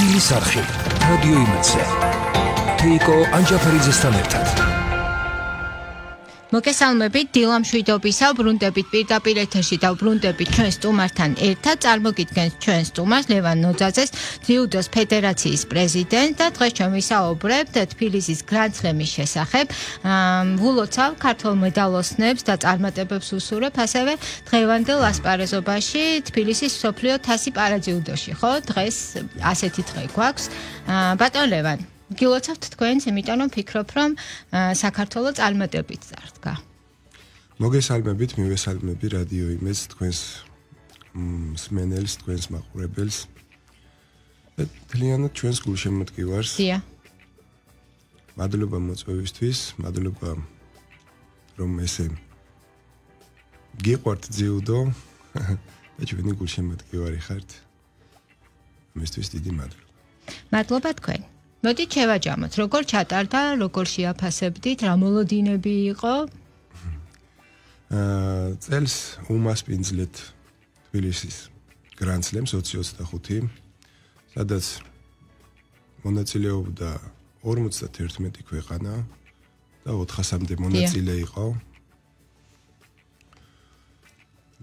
დილის არხი რადიო იმედზე თეიკო ანჯაფერიძესთან ერთად მოგესალმებით დილა მშვიდობისა ბრუნდებით პირდაპირ ეთერში და ბრუნდებით ჩვენ სტუმართან ერთად წარმოგიდგენთ ჩვენ სტუმარს ლევან ნოძაძეს ძიუდოს ფედერაციის პრეზიდენტს და დღეს ჩვენ ვისაუბრებთ თბილისის გრანდსლემის შესახებ ვილოცავ ქართველ მედალოსნებს და წარმატებებს უსურვებ ასევე დღევანდელ ასპარეზობაში თბილისის მსოფლიო თასი პარაძიუდოში ხო დღეს ასეთი დღე გვაქვს ბატონ ლევან გილოცავთ თქვენს, იმიტომ რომ ფიქრობ, რომ საქართველოს წარმატებით წარდგა. მოგესალმებით, მივესალმები რადიო იმედს, თქვენს მსმენელს, თქვენს მაყურებელს. თლიანად ჩვენს გულშემატკივარს. დიახ. მადლობა მოწვევისთვის, მადლობა რომ ესე გიყვართ ძიუდო და ჩვენი გულშემატკივარი ხართ. მისთვის დიდი მადლობა. მადლობა თქვენ. მოდით შევაჯამოთ, როგორ ჩატარდა, როგორ შეაფასებდით, რა მოლოდინები იყო? წელს უმასპინძლეთ თბილისის გრანდსლემს 2025, სადაც მონაწილეობდა 51 ქვეყანა და 400-მდე მონაწილე იყო.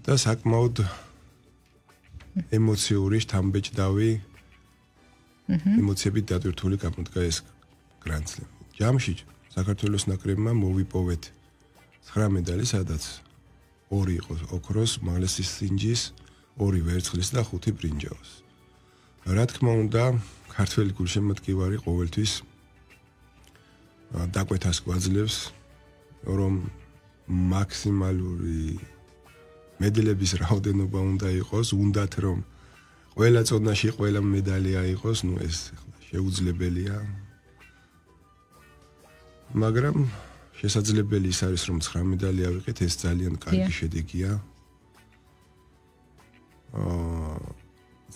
და საკმაოდ ემოციური შთამბეჭდავი ემოციებით დატვირთული გამოდგა ეს გრანდსლემი. ჯამში საქართველოს ნაკრებმა მოვიპოვეთ 9 მედალი, სადაც 2 იყო ოქროს, უმაღლესი სინჯის, 2 ვერცხლის და 5 ბრინჯაოს. რა თქმა უნდა, ქართველი გულშემატკივარი ყოველთვის დაკვეთას გვაძლევს, რომ მაქსიმალური მედლების რაოდენობა უნდა იყოს, უნდათ რომ ყველა წონაში ყველა მედალი აიღოს, ნუ ეს შეუძლებელია. მაგრამ შესაძლებელი ის არის, რომ 9 მედალი ავიღეთ, ეს ძალიან კარგი შედეგია.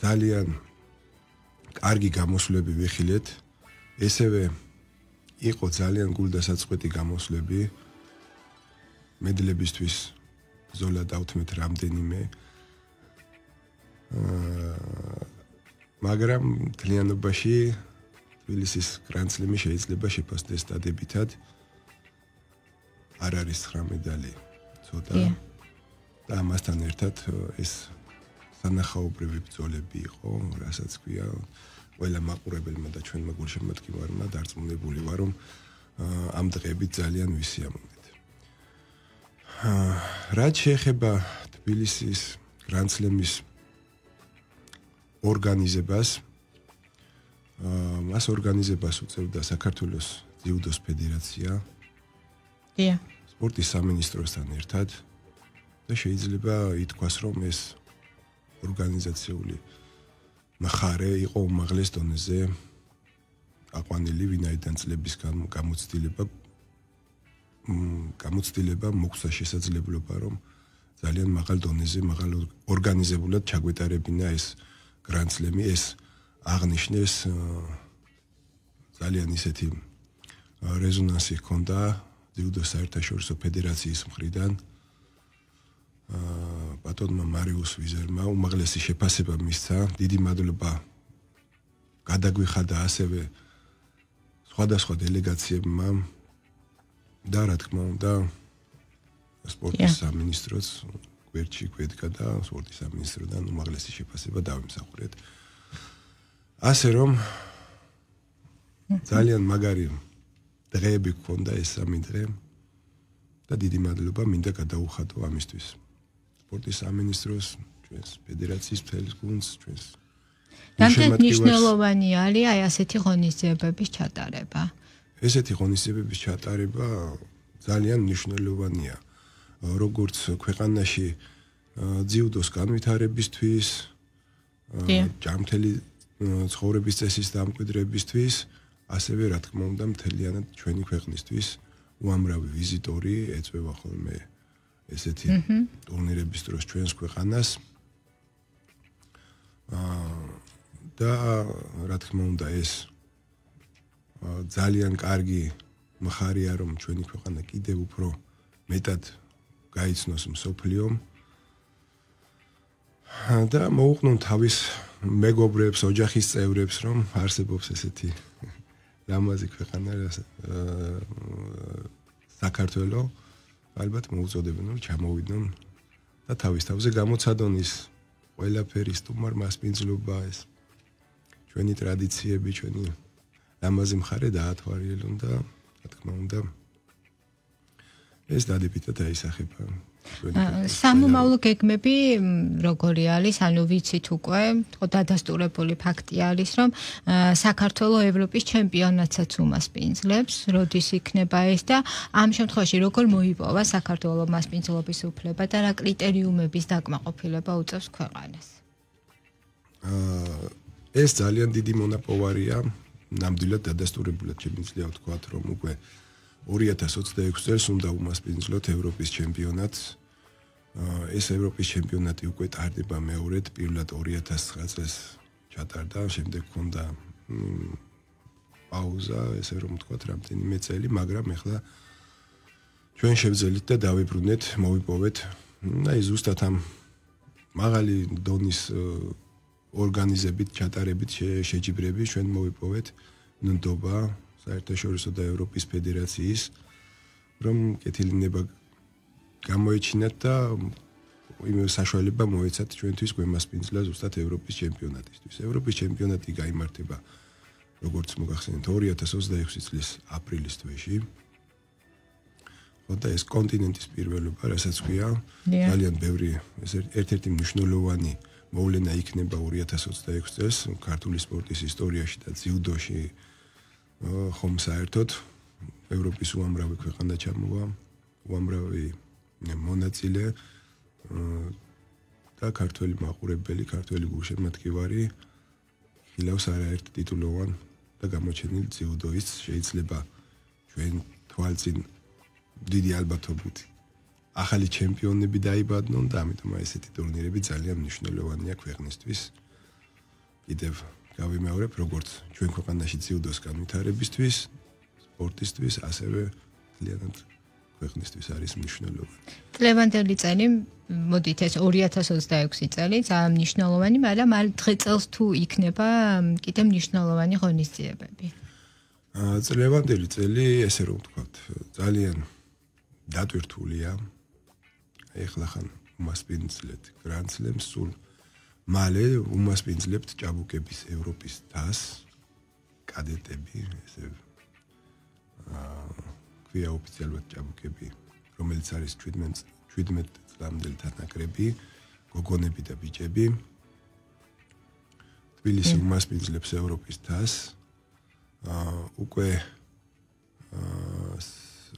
ძალიან კარგი გამოსვლები ვიხილეთ. ესევე იყო ძალიან გულდასაწყვეტი გამოსვლები. მედლებისთვის ბრძოლა დავთმეთ რამდენიმე მაგრამ თლიანობაში თბილისის გრანდსლემი შეიძლება შეფასდეს დადებითად. არ არის 9 მედალი ცოტა და ამასთან ერთად ეს სანახაობრივი ბრძოლები იყო, რასაც ქვია ყველა მაყურებელმა და ჩვენმა გულშემატკივარმა დარწმუნებული ვარ, რომ ამ დღეებით ძალიან ვისიამოვნეთ. რაც შეეხება თბილისის გრანდსლემის ორგანიზებას, მას ორგანიზებას უწევდა საქართველოს ძიუდოს ფედერაცია. დიახ. სპორტის სამინისტროსთან ერთად და შეიძლება ითქვას, რომ ეს ორგანიზაციული მხარე იყო უმაღლეს დონეზე აყვანილი, ვინაიდან წლების გამოცდილება მოგვცა შესაძლებლობა, რომ ძალიან მაღალ დონეზე, მაღალ ორგანიზებულად ჩაგვეტარებინა ეს გრანდსლემი, ეს აღნიშნეს ძალიან ისეთი რეზონანსი ჰქონდა ძიუდოს საერთაშორისო ფედერაციის მხრიდან. ბატონმა მარიუს ვიზერმა უმაღლესი შეფასება მისცა. დიდი მადლობა გადაგვიხადა ასევე სხვადასხვა დელეგაციებმა და რა თქმა უნდა სპორტის სამინისტროს გვერდში გვედგა და სპორტის სამინისტროდან უმაღლესი შეფასება დავიმსახურეთ. ასე რომ ძალიან მაგარი დღეები გქონდა ეს 3 დღე და დიდი მადლობა მინდა გადაუხადო ამისთვის. სპორტის სამინისტროს, ჩვენს ფედერაციის მთელი გუნდს, ჩვენს რამდენად მნიშვნელოვანი არის აი ასეთი ღონისძიებების ჩატარება? ესეთი ღონისძიებების ჩატარება ძალიან მნიშვნელოვანია. როგორც ქვეყანაში ძიუდოს განვითარებისთვის, ჯანმრთელი ცხოვრების წესის დამკვიდრებისთვის, ასევე რა თქმა უნდა მთლიანად ჩვენი ქვეყნისთვის უამრავი ვიზიტორი ეწვევა ხოლმე ესეთი ტურნირების დროს ჩვენს ქვეყანას. და რა თქმა უნდა ეს ძალიან კარგი მხარეა, რომ ჩვენი ქვეყანა კიდევ უფრო მეტად გაიცნოს მსოფლიომ და მოუყნონ თავის მეგობრებს, ოჯახის წევრებს, რომ არსებობს ესეთი ლამაზი ქვეყანა საქართველო, ალბათ მოუწოდებენ რომ ჩამოვიდნენ და თავის თავზე გამოცადონ ის ყველაფერი სტუმარ მასპინძლობა ეს ჩვენი ტრადიციები, ჩვენი ლამაზი მხარე დაათვალიერონ და რა თქმა უნდა ეს დადებითად აისახება. სამომავლო გეგმები როგორი არის, ანუ ვიცით უკვე, თქო დადასტურებული ფაქტი არის, რომ საქართველოს ევროპის ჩემპიონატსაც უმასპინძლებს, როდის იქნება ეს და ამ შემთხვევაში როგორ მოიპოვა საქართველოს მასპინძლობის უფლება და რა კრიტერიუმების დაკმაყოფილება უწევს ქვეყანას? ეს ძალიან დიდი მონაპოვარია, ნამდვილად დადასტურებულად შემიძლია ვთქვათ, რომ უკვე 2026 წელს უნდა უმასპინძლოთ ევროპის ჩემპიონატს. ეს ევროპის ჩემპიონატი უკვე ტარდება მეორედ, პირველად 2009 წელს ჩატარდა, შემდეგ ჰქონდა პაუზა, ესე რომ ვთქვათ, რამდენიმე წელი, მაგრამ ეხლა ჩვენ შევძელით და დავიბრუნეთ, მოვიპოვეთ. აი ზუსტად ამ მაღალი დონის ორგანიზებით, ჩატარებით შეჯიბრები ჩვენ მოვიპოვეთ ნდობა საერთაშორისო და ევროპის ფედერაციის, რომ კეთილინება გამოიჩინათ და იმ საშუალება მოეცათ ჩვენთვის გვემასპინძლა ზუსტად ევროპის ჩემპიონატისთვის. ევროპის ჩემპიონატი გაიმართება, როგორც მოგახსენეთ, 2026 წლის აპრილის თვეში. და ეს კონტინენტის პირველობა, რასაც ქვია, ძალიან ბევრი, ეს ერთ-ერთი მნიშვნელოვანი მოვლენა იქნება 2026 წელს ქართული სპორტის ისტორიაში და ძიუდოში. ხომ საერთოდ ევროპის უამრავი ქვეყანა ჩამოვა, უამრავი მონაწილე და ქართველი მაყურებელი, ქართველი გულშემატკივარი ხილავს არაერთ ტიტულოვან და გამოჩენილ ძიუდოისტს შეიძლება ჩვენ თვალწინ დიდი ალბათობით ახალი ჩემპიონები დაიბადნონ და ამიტომ ესეთი ტურნირები ძალიან მნიშვნელოვანია ქვეყნისთვის. კიდევ გავიმეორებ, როგორც ჩვენ ქვეყანაში ძიუდოს განვითარებისთვის, სპორტისთვის, ასევე ძალიანად ქვეყნისთვის არის მნიშვნელოვანი. წლევანდელი წელი, მოდით ეს 2026 წელი, ძალიან მნიშვნელოვანი, მაგრამ დღე წელს თუ იქნება კიდევ მნიშვნელოვანი ღონისძიებები. წლევანდელი წელი, ესე რომ ვთქვათ, ძალიან დატვირთულია. ეხლა ხან უმასპინძლებთ გრანდ სლემს, სულ მალე უმასპინძლებთ ჭაბუკების ევროპის თასს, კადეტები, ესე ქვია ოფიციალურად ჭაბუკები, რომელიც არის 17 წლამდელი თანაკრები, გოგონები და ბიჭები. თბილისი უმასპინძლებს ევროპის თასს. უკვე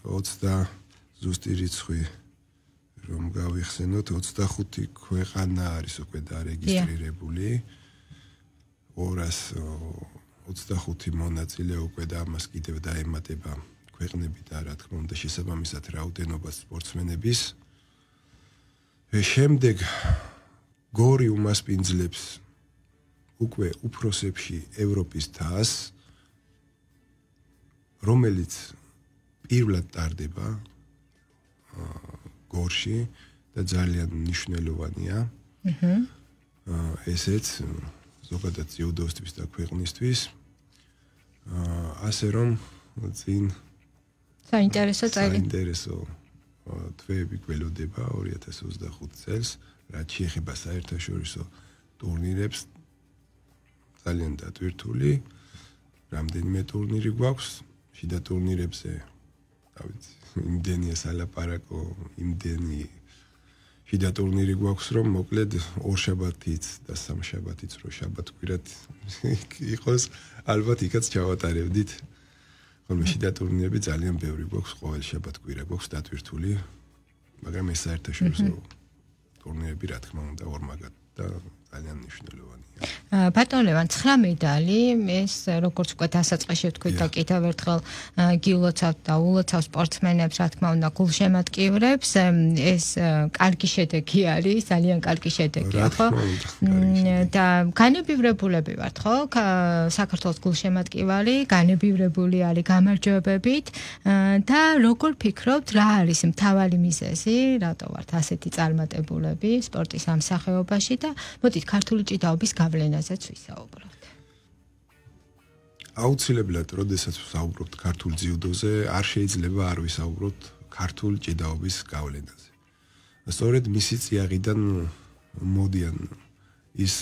20 ზუსტი რიცხვი რომ გავიხსენოთ, 25 ქვეყანა არის უკვე დარეგისტრირებული. 225 მონაწილე უკვე და ამას კიდევ დაემატება ქვეყნები და რა თქმა უნდა შესაბამისად რაოდენობა სპორტსმენების. შემდეგ გორი უმასპინძლებს უკვე უფროსებში ევროპის თასს, რომელიც პირველად ტარდება გორში და ძალიან მნიშვნელოვანია. ესეც ზოგადად ძიუდოსთვის და ქვეყნისთვის. ასე რომ წინ საინტერესო წელი. საინტერესო თვეები გველოდება 2025 წელს, რაც შეეხება საერთაშორისო ტურნირებს. ძალიან დატვირთული. რამდენიმე ტურნირი გვაქვს, შიდა ტურნირებზე, რა ვიცი, იმდენია სალაპარაკო, იმდენი შიდა ტურნირი გვაქვს, რომ მოკლედ ორშაბათიც და სამშაბათიც რო შაბათ-კვირად იყოს, ალბათ იქაც ჩავატარებდით. ხოლმე შიდა ტურნირები ძალიან ბევრი გვაქვს, ყოველ შაბათ-კვირა გვაქვს დატვირთული, მაგრამ ეს საერთაშორისო ტურნირები, რა თქმა უნდა, ორმაგად და ძალიან მნიშვნელოვანია. ბატონ ლევან, 9 მედალი, ეს როგორც უკვე დასაწყისში ვთქვით და კიდევ ერთხელ გილოცავთ და ულოცავ სპორტსმენებს, რა თქმა უნდა, გულშემატკივრებს, ეს კარგი შედეგი არის, ძალიან კარგი შედეგია, ხო? და განებივრებულები ვართ, ხო? საქართველოს გულშემატკივარი, განებივრებული არის გამარჯვებებით და როგორ ფიქრობთ, რა არის მთავარი მიზეზი, რატო ვართ ასეთი წარმატებულები სპორტის ამ სახეობაში და მოდი მოდით ქართული ჭიდაობის გავლენაზეც ვისაუბროთ. აუცილებლად, როდესაც ვსაუბრობთ ქართულ ძიუდოზე, არ შეიძლება არ ვისაუბროთ ქართული ჭიდაობის გავლენაზე. სწორედ მისი წიაღიდან მოდიან ის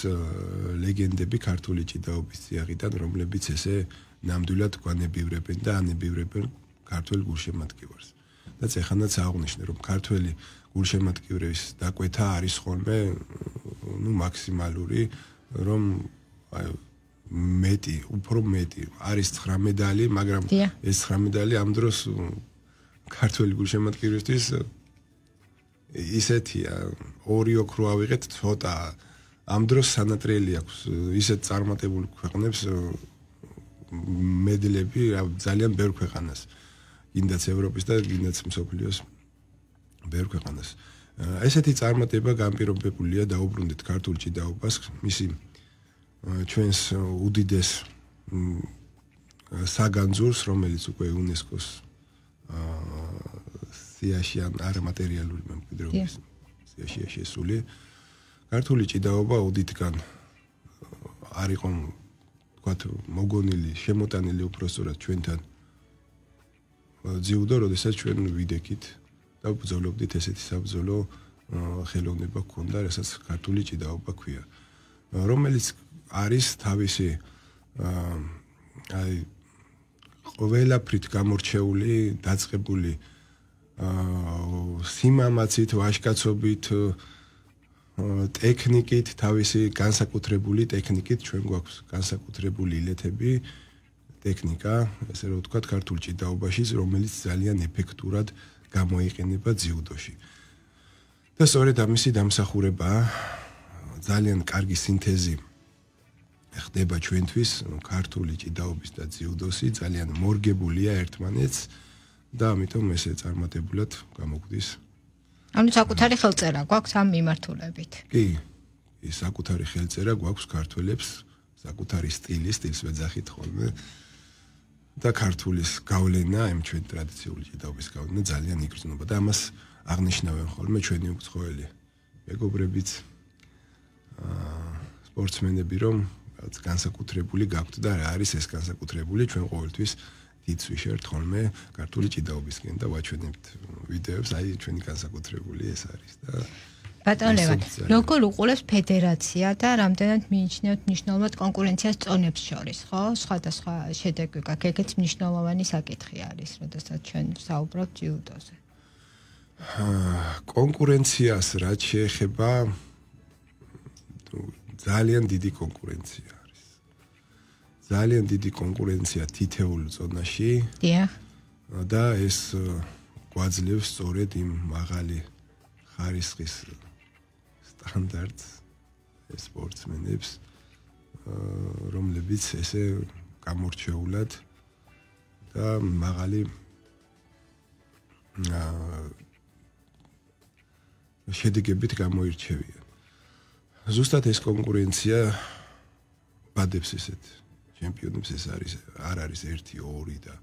ლეგენდები ქართული ჭიდაობის წიაღიდან, რომლებიც ესე ნამდვილად გვანებივრებენ და ანებივრებენ ქართულ გულშემატკივარს. და წეხანაც აღვნიშნე, რომ ქართული გულშემატკივრის დაკვეთა არის ხოლმე მაქსიმალური, რომ მეტი, უფრო მეტი არის 9 მედალი, მაგრამ ეს 9 მედალი ამ დროს ქართული გულშემატკივრისთვის ისეთია, ორი ოქრო ავიღეთ ცოტა. ამ დროს სანატრიელი აქვს ისეთ წარმატებულ ქვეყნებს მედლები ძალიან ბევრ ქვეყანას. კიდაც ევროპის და კიდაც მსოფლიოს ბევრ ქვეყანას. ესეთი წარმატება განპირობებულია დაუბრუნდეთ ქართულ ჭიდაობას, მისი ჩვენს უდიდეს საგანძურს, რომელიც უკვე იუნესკოს სიაში არა მატერიალური მემკვიდრეობის სიაში შესული. ქართული ჭიდაობა უდიდგან არ იყო თქვათ მოგონილი, შემოტანილი უпростоრად ჩვენთან ძიუდო, როდესაც ჩვენ ვიდექით და ბრძოლობდით ესეთი საბრძოლო ხელოვნება გქონდა, რასაც ქართული ჭიდაობა ქვია, რომელიც არის თავისი აი ყველაფრით გამორჩეული, დაწყებული სიმამაცით, ვაჟკაცობით, ტექნიკით, თავისი განსაკუთრებული ტექნიკით, ჩვენ გვაქვს განსაკუთრებული ილეთები, ტექნიკა, ესე რომ ვთქვათ, ქართულ ჭიდაობაში, რომელიც ძალიან ეფექტურად გამოიყენება ძიუდოში. და სწორედ ამისი დამსახურებაა ძალიან კარგი სინთეზი ხდება ჩვენთვის ქართული ჭიდაობის და ძიუდოსი, ძალიან მორგებულია ერთმანეთს და ამიტომ ესე წარმატებულად გამოგვდის. ანუ საკუთარი ხელწერა გვაქვს ამ მიმართულებით. კი, საკუთარი ხელწერა გვაქვს ქართველებს, საკუთარი სტილს ვეძახით ხოლმე. და ქართულის გავლენა, ამ ჩვენ ტრადიციული ჭიდაობის გავლენა ძალიან იგრძნობა და ამას აღნიშნავენ ხოლმე ჩვენი უცხოელი მეგობრებიც, სპორტსმენები, რომ განსაკუთრებული გაქვთ და რა არის ეს განსაკუთრებული, ჩვენ ყოველთვის დიდს ვიშერთ ხოლმე ქართული ჭიდაობისკენ და ვაჩვენებთ ვიდეოებს, აი ჩვენი განსაკუთრებული ეს არის და ბატონო ლევან, როგორ უყურებს ფედერაცია და რამდენად მიიჩნევთ მნიშვნელოვნად კონკურენციას წონებს შორის, ხო? სხვადასხვა შედეგი გაქვს, ეგეც მნიშვნელოვანი საკითხი არის, როდესაც ჩვენ ვსაუბრობთ ძიუდოზე. კონკურენციას რაც შეეხება ძალიან დიდი კონკურენცია არის. ძალიან დიდი კონკურენცია თითოეულ ზონაში. დიახ. და ეს გვაძლევს სწორედ იმ მაღალი ხარისხის სტანდარტს სპორტსმენებს, რომლებიც ესე გამორჩეულად და მაღალი შედეგებით გამოირჩევიან. ზუსტად ეს კონკურენცია ბადებს ესეთ ჩემპიონებს, ეს არ არის 1, 2 და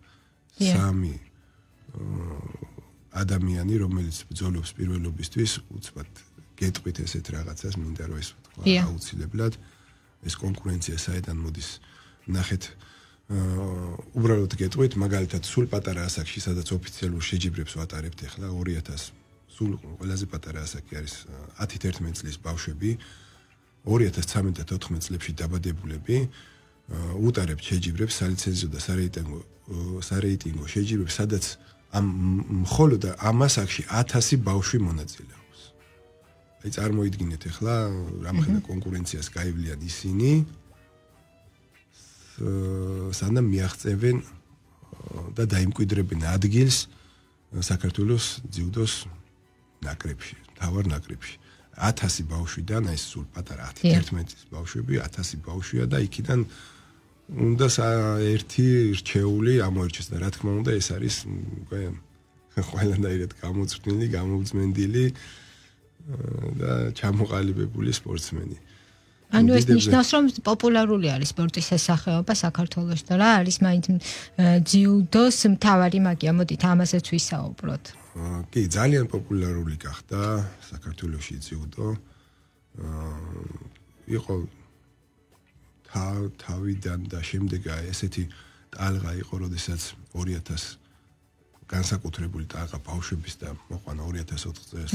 3 ადამიანი, რომელიც ბრძოლობს პირველობისთვის, უცბად გეტყვით ესეთ რაღაცას, მინდა რომ ეს ვთქვა აუცილებლად. ეს კონკურენცია საიდან მოდის? ნახეთ, უბრალოდ გეტყვით, მაგალითად, სულ პატარა ასაკში, სადაც ოფიციალურ შეჯიბრებს ვატარებთ ახლა 2000, სულ ყველაზე პატარა ასაკი არის 10-11 წლის ბავშვები, 2013-14 წლებში დაბადებულები, უტარებთ შეჯიბრებს, სალიცენზიო და სარეიტინგო შეჯიბრებს, სადაც მხოლოდ ამ ასაკში 1000 ბავშვი მონაწილეობს. აი წარმოიდგინეთ ახლა რამხელა კონკურენციას გაივლიან ისინი, სანამ მიაღწევენ და დაიმკვიდრებენ ადგილს საქართველოს ძიუდოს ნაკრებში, მთავარ ნაკრებში. 1000 ბავშვიდან, აი სულ პატარა 10-11 წლის ბავშვები, 1000 ბავშვია და იქიდან უნდა ერთი რჩეული ამოერჩეს და რა თქმა უნდა ეს არის ყველანაირად გამოწვდილი, გამოუძმენდილი და ჩამოყალიბებული სპორტსმენი. ანუ ეს ნიშნავს, რომ პოპულარული არის სპორტის სახეობა საქართველოში და რა არის მაინც ძიუდოს მთავარი მაგია, მოდით ამასაც ვისაუბროთ. კი, ძალიან პოპულარული გახდა საქართველოში ძიუდო. იყო თავიდან და შემდეგ ესეთი ტალღა იყო, როდესაც 2000 განსაკუთრებული ტალღა ბავშვების და მოყვანა 2004 წელს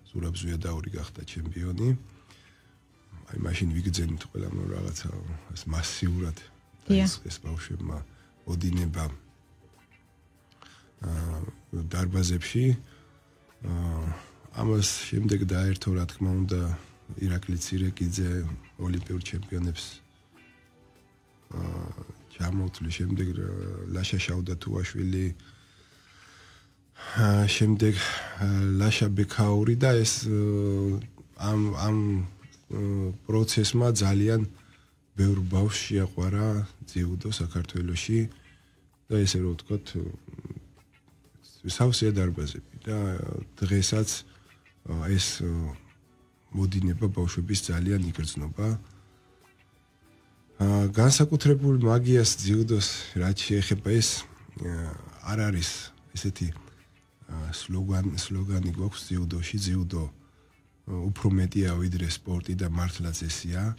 ზურაბ ზვიადაური გახდა ჩემპიონი. აი მაშინ ვიგრძენით ყველა რაღაცა ეს მასიურად ეს ბავშვებმა ოდინება დარბაზებში. ამას შემდეგ დაერთო რა თქმა უნდა ირაკლი ცირეკიძე ოლიმპიურ ჩემპიონებს ჩამოთვლის შემდეგ ლაშა შავდათუაშვილი შემდეგ ლაშა ბექაური და ეს ამ პროცესმა ძალიან ბევრ ბავშვს შეაყვარა ძიუდო საქართველოში და ესე რომ ვთქვათ სავსეა დარბაზები და დღესაც ეს მოდინება ბავშვების ძალიან იგრძნობა. განსაკუთრებულ მაგიას ძიუდოს რაც შეეხება ეს არ არის ესეთი სლოგანი გვაქვს ძიუდოში ძიუდო უფრო მეტია ვიდრე სპორტი და მართლა წესია.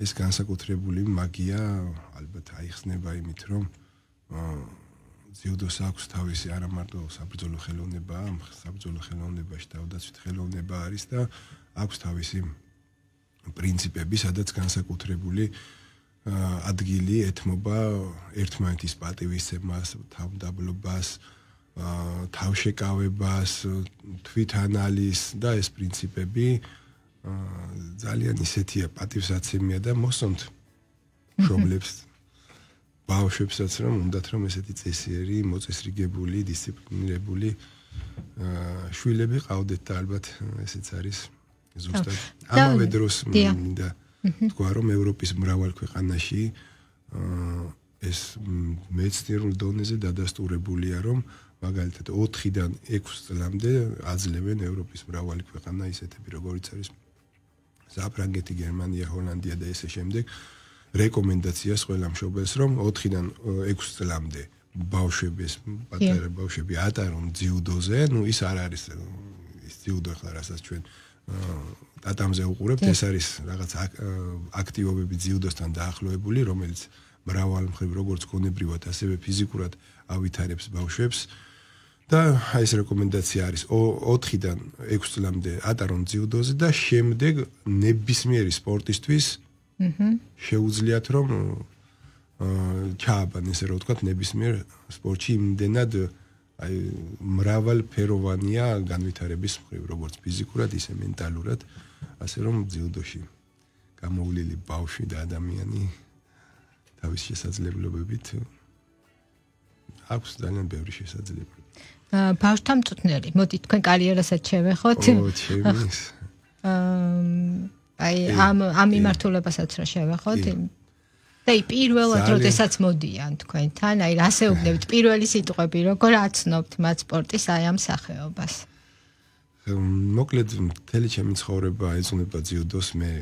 ეს განსაკუთრებული მაგია ალბათ აიხსნება იმით რომ ძიუდოს აქვს თავისი არა მარტო საბრძოლო ხელოვნება, საბრძოლო ხელოვნებაში თავდაცვით ხელოვნება არის და აქვს თავისი პრინციპები, სადაც განსაკუთრებული ადგილი ეთმობა ერთმანეთის პატივისცემას, თავმდაბლობას, თავშეკავებას, თვითანალიზს და ეს პრინციპები ძალიან ისეთია პატივსაცემია და მოსწონთ მშობლებს ბავშვებსაც რომ უნდათ რომ ესეთი წესიერი, მოწესრიგებული, დისციპლინირებული შვილები ყავდეთ და ალბათ ესეც არის ზუსტად ამავე დროს მინდა თქვა რომ ევროპის მრავალ ქვეყანაში ეს მეცნიერულ დონეზე დადასტურებულია რომ მაგალითად 4-დან 6 წლამდე აძლევენ ევროპის მრავალი ქვეყანა ისეთები როგორიც არის საფრანგეთი, გერმანია, ჰოლანდია და ესე შემდეგ რეკომენდაციას ყველა მშობელს რომ 4-დან 6 წლამდე ბავშვების პატარა ბავშვები ატარონ ძიუდოზე, ну ის არ არის ის ძიუდო ხლა რასაც ჩვენ ტატამზე უყურებთ, ეს არის რაღაც აქტივობები ძიუდოსთან დაახლოებული, რომელიც მრავალ მხრივ როგორც გონებრივად, ასევე ფიზიკურად ავითარებს ბავშვებს და ეს რეკომენდაცია არის 4-დან 6 წლამდე ატარონ ძიუდოზე და შემდეგ ნებისმიერი სპორტისთვის შეუძლიათ რომ ჩააბან ესე რომ ვთქვათ ნებისმიერ სპორტში იმდენად აი მრავალფეროვანია განვითარების მხრივ როგორც ფიზიკურად ისე მენტალურად ასე რომ ძიუდოში გამოვლილი ბავშვი და ადამიანი თავის შესაძლებლობებით აქვს ძალიან ბევრი შესაძლებლობა ბავშვთა მწვრთნელი მოდი თქვენ კარიერასაც შევეხოთ აი ამ მიმართულებასაც რა შევეხოთ და პირველად როდესაც მოდიან თქვენთან აი რასეუბნებით პირველი სიტყვები როგორ აცნობთ მათ სპორტის აი ამ სახეობას მოკლედ მთელი ჩემი ცხოვრება ეძღვნება ძიუდოს მე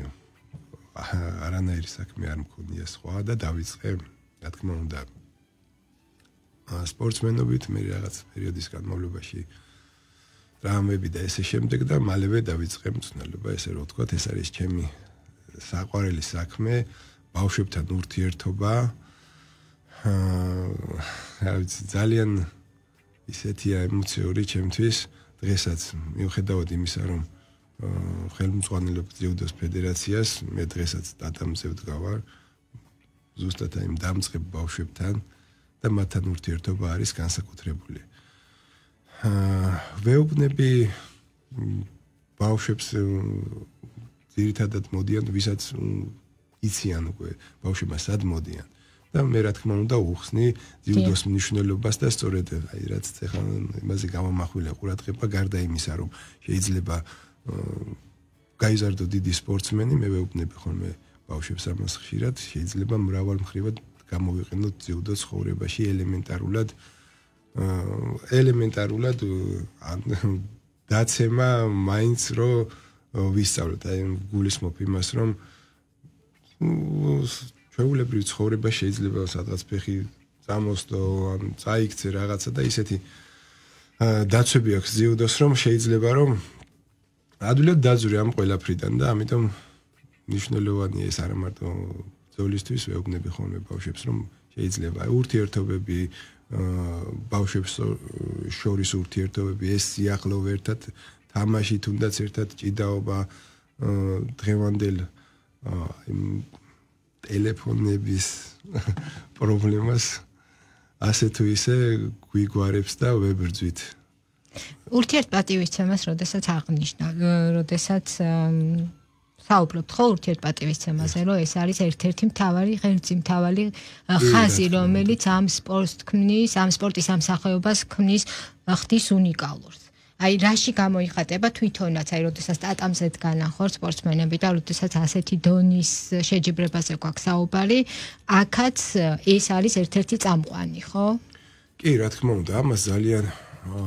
არანაირი საქმე არ მქონია სხვა და დავიწყე რა თქმა უნდა სპორტსმენობით მე რაღაც პერიოდის განმავლობაში რამები და ესე შემდეგ და მალევე დავიწყე მწვრთნელობა ესე რომ ვთქვათ ეს არის ჩემი საყვარელი საქმე ბავშვებთან ურთიერთობა ძალიან ისეთია ემოციური ჩემთვის დღესაც მიუხედავად იმისა რომ ხელმძღვანელობ ძიუდოს ფედერაციას მე დღესაც ტატამზე ვდგავარ ზუსტად აი დამწყებ ბავშვებთან და მათთან ურთიერთობა არის განსაკუთრებული ვეუბნები ბავშვებს ძირითადად მოდიან ვისაც იციან უკვე ბავშვებმა სად მოდიან და მე რა თქმა უნდა უხსნი ძიუდოს მნიშვნელობას და სწორედ აი რაც ახლა იმაზე გამომახვილა ყურადღება გარდა იმისა რომ შეიძლება გაიზარდო დიდი სპორტსმენი მე ვეუბნები ხოლმე ბავშვებს ამას ხშირად შეიძლება მრავალ მხრივად გამოვიყენოთ ძიუდო ცხოვრებაში ელემენტარულად დაცემა მაინც რომ ვისწავლოთ აი გულისხმობ იმას რომ ჩვეულებრივ ცხოვრება შეიძლება სადღაც ფეხი წამოსდო ან წაიქცე რაღაცა და ისეთი დაცვები აქვს ძიუდოს რომ შეიძლება რომ ადვილად დაძვრე ამ ყველაფრიდან და ამიტომ მნიშვნელოვანია ეს არა მარტო ბრძოლისთვის, ვეუბნები ხოლმე ბავშვებს, რომ შეიძლება ურთიერთობები ბავშვებს შორის ურთიერთობები, ეს სიახლოვე ერთად თამაში, თუნდაც ერთად ჭიდაობა დღევანდელ ტელეფონების პრობლემას ასე თუ ისე გვიგვარებს და ვებრძვით. ურთიერთპატივისცემას როდესაც აღნიშნა, როდესაც საუბრობთ ხო ურთიერთპატივისცემაზე, რომ ეს არის ერთ-ერთი მთავარი ღერძი, მთავარი ხაზი, რომელიც ამ სპორტს ქმნის, ამ სპორტის ამსახეობას ხდის უნიკალურს. აი რაში გამოიხატება თვითონაც, აი როდესაც ტატამზე დგანან ხო სპორტსმენები და როდესაც ასეთი დონის შეჯიბრებაზე გვაქვს საუბარი, აქაც ეს არის ერთ-ერთი წამყვანი, ხო? კი, რა თქმა უნდა, ამას ძალიან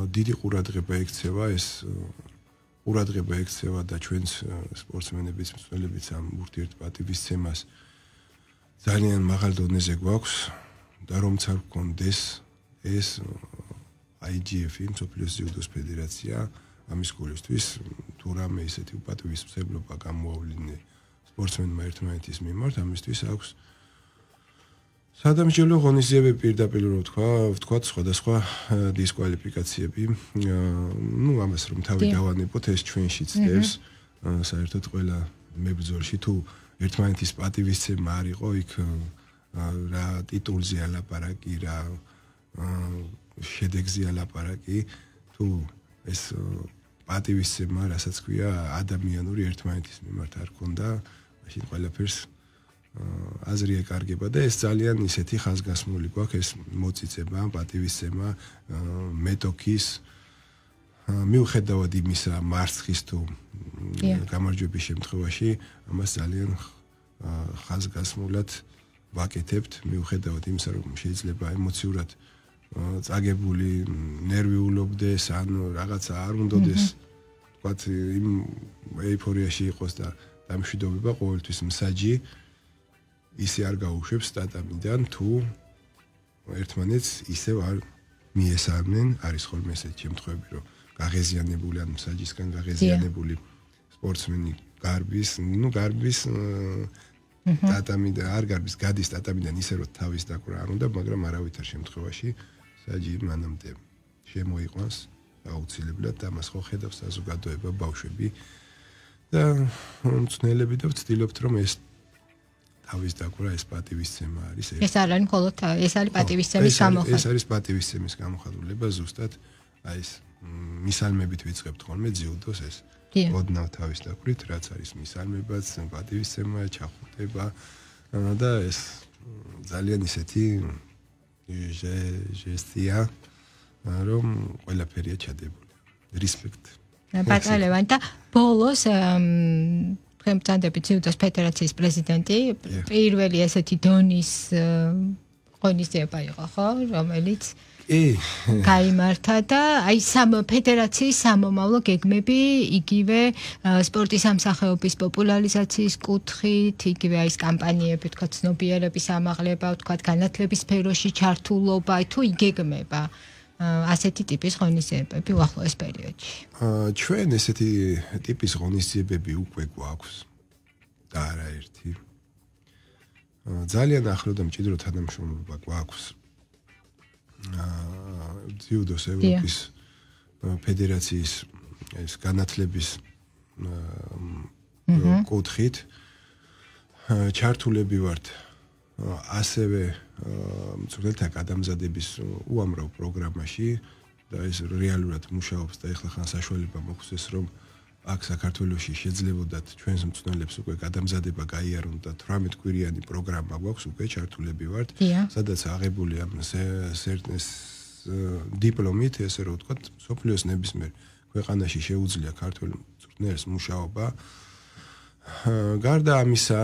დიდი ყურადღება ექცევა და ჩვენს სპორტსმენების მსვლელების ამ ურთიერთპატივისცემას ძალიან მაღალ დონეზე გვაქვს და რომც არ გქონდეს ეს IGF-ი, მსოფლიოს ძიუდოს ფედერაცია ამის გულისთვის თუ რამე ისეთი უპატივისმცემლობა გამოავლინე სპორტსმენმა ერთმანეთის მიმართ, ამისთვის აქვს სადამსჯელო ღონისძიებები პირდაპირ რო ვთქვა სხვადასხვა დისკვალიფიკაციები. ამას რომ თავი დავანებოთ, ეს ჩვენში წდევს საერთოდ ყველა მებრძოლში თუ ერთმანეთის პატივისცემა არ იყო, იქ რა ტიტულზე ალაპარაკი, რა შედეგზე ალაპარაკი, თუ ეს პატივისცემა, რასაც ქვია, ადამიანური ერთმანეთის მიმართ არ ქონდა, მაშინ ყველაფერს აზრი ეკარგება და ეს ძალიან ისეთი ხაზგასმული გვაქვს ეს მოწიწება, პატივისცემა, მეტოქის მიუხედავად იმისა მარცხის თუ გამარჯვების შემთხვევაში ამას ძალიან ხაზგასმულად ვაკეთებთ, მიუხედავად იმისა, რომ შეიძლება ემოციურად წაგებული ნერვიულობდეს, ანუ რაღაცა არ უნდადეს, თქვათ იმ ეიფორიაში იყოს და დამშვიდობება ყოველთვის მსაჯი ისე არ გაუშვებს ტატამიდან თუ ერთმანეთს ისევ არ მიესალმნენ, არის ხოლმე ესეთი შემთხვევები, რომ გაღეზიანებული ან მსაჯისგან გაღეზიანებული სპორტსმენი გარბის ტატამიდან არ გარბის, გადის ტატამიდან ისე რომ თავის დაკვრა არ უნდა, მაგრამ არავითარ შემთხვევაში მსაჯი მანამდე შემოიყვანს აუცილებლად და მას ხო ხედავს საზოგადოება, ბავშვები და მწვრთნელები და ვცდილობთ რომ ეს თავის დაკვრა ეს პატივისცემა არის. ეს არ არის მხოლოდ ეს არის პატივისცემის გამოხატულება. ეს არის პატივისცემის გამოხატულება ზუსტად აი ეს მისალმებით ვიწყებთ ხოლმე ძიუდოს ეს ოდნავ თავის დაკვირით, რაც არის მისალმებაც, პატივისცემა, ჩახუტება და ეს ძალიან ისეთი ჟესტია, რომ ყველაფერია ჩადებული. რესპექტ. ბატალევან და ბოლოს პრემტანდები ძიუდოს ფედერაციის პრეზიდენტი პირველი ესეთი დონის ღონისძიება იყო, ხო, რომელიც გაიმართა და აი ფედერაციის სამომავლო გეგმები იგივე სპორტის ამსახეობის პოპულარიზაციის კუთხით, იგივე აი ეს კამპანიები, თქვა ცნობიერების ამაღლება, თქვა განათლების სფეროში ჩართულობა, თუ იგეგმება ასეთი ტიპის ღონისძიებები უახლოეს პერიოდში. ჩვენ ესეთი ტიპის ღონისძიებები უკვე გვაქვს და არაერთი. ძალიან ახლო და მჭიდრო თანამშრომლობა გვაქვს ძიუდოს ევროპის ფედერაციის ეს განათლების კუთხით ჩართულები ვართ ასევე მწვრთნელთა გადამზადების უამრავ პროგრამაში და ეს რეალურად მუშაობს და ეხლა ხან საშუალება მოგვცეს რომ აქ საქართველოში შეძლებოდათ ჩვენს მწვრთნელებს უკვე გადამზადება გაიარონ და 18 კვირიანი პროგრამა გვაქვს უკვე ჩართულები ვართ სადაც აღებული ამ დიპლომით ესე რომ ვთქვათ სოფლიოს ნებისმიერ ქვეყანაში შეუძლია ქართველ მწვრთნელს მუშაობა გარდა ამისა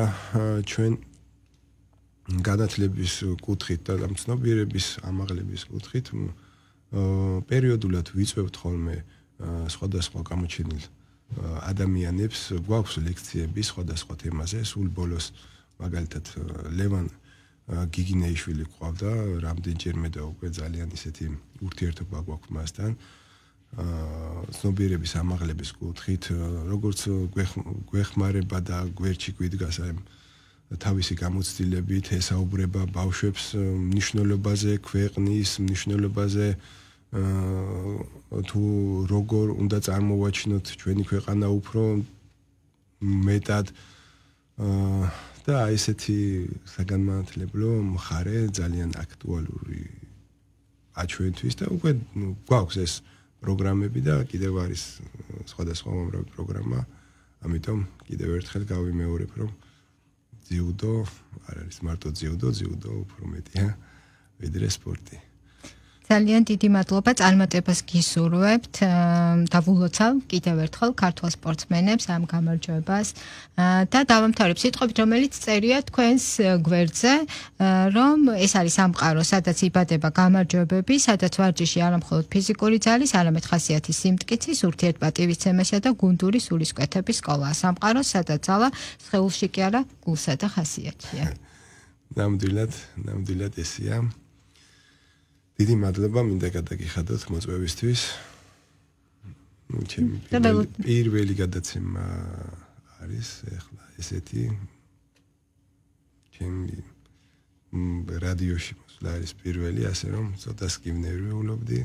ჩვენ განათლების კუთხით და ცნობიერების ამაღლების კუთხით პერიოდულად ვიწვევთ ხოლმე სხვადასხვა გამოჩენილ ადამიანებს გვაქვს ლექციები სხვადასხვა თემაზე სულ ბოლოს მაგალითად ლევან გიგინეიშვილი ყავდა რამდენჯერმე და უკვე ძალიან ისეთი ურთიერთობა გვაქვს მასთან ცნობიერების ამაღლების კუთხით, როგორც გვეხმარება და გვერდში გვიდგას აი თავისი გამოცდილებით ესაუბრება ბავშვებს მნიშვნელობაზე, ქვეყნის მნიშვნელობაზე, თუ როგორ უნდა წარმოვაჩინოთ ჩვენი ქვეყანა უფრო მეტად და ესეთი საგანმანათლებლო მხარე ძალიან აქტუალური აჩვენთვის და უკვე გვაქვს ეს პროგრამები და კიდევ არის სხვადასხვა უამრავი პროგრამა, ამიტომ კიდევ ერთხელ გავიმეორებ, რომ ძიუდო არ არის მარტო ძიუდო უფრო მეტია ვიდრე სპორტი. ძალიან დიდი მადლობა წარმატებას გისურვებთ და ვილოცავ კიდევ ერთხელ ქართულ სპორტსმენებს ამ გამარჯვებას და დავამთავრებ სიტყვებით, რომელიც წერია თქვენს გვერდზე, რომ ეს არის სამყარო, სადაც იბადება გამარჯვებები, სადაც ვარჯიში არა მხოლოდ ფიზიკური ძალის, არამედ ხასიათის სიმტკიცის, ურთიერთპატივისცემისა და გუნდური სულისკვეთების სკოლაა. სამყარო, სადაც ძალა სხეულში კი არა, გულსა და ხასიათშია. ნამდვილად ესეა. დიდი მადლობა მინდა გადაგიხადოთ მოწვევისთვის. ჩემი პირველი გადაცემა არის ახლა ესეთი. ჩემი რადიოში მოსვლა არის პირველი, ასე რომ ცოტას გინერვიულობდი,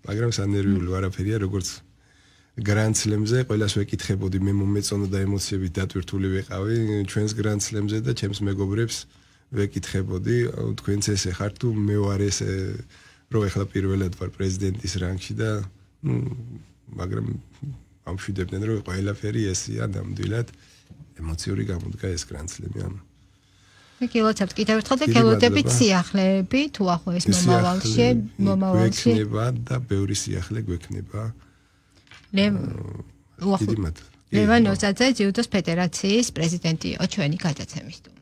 მაგრამ სანერვიულო არაფერია, როგორც გრანდ სლემზე ყველას ვეკითხებოდი, მე მომეწონა და ემოციებით დატვირთული ვიყავი ჩვენს გრანდ სლემზე და ჩემს მეგობრებს ვეკითხებოდი, თქვენც ესე ხართ თუ მე ვარ ესე რომ ახლა პირველად ვარ პრეზიდენტის რანგში და მაგრამ ამშვიდებდნენ რომ ყველაფერი ესეა ნამდვილად ემოციური გამოდგა ეს გრანდ სლემი ანუ გილოცავთ კიდევ ერთხელ და გელოდებით სიახლეები თუ ახლა ეს მომავალში გვექნება და ბევრი სიახლე გვექნება ლევან ოზაძე ჯიუდოს ფედერაციის პრეზიდენტი იყო ჩვენი გადაცემის სტუმარი.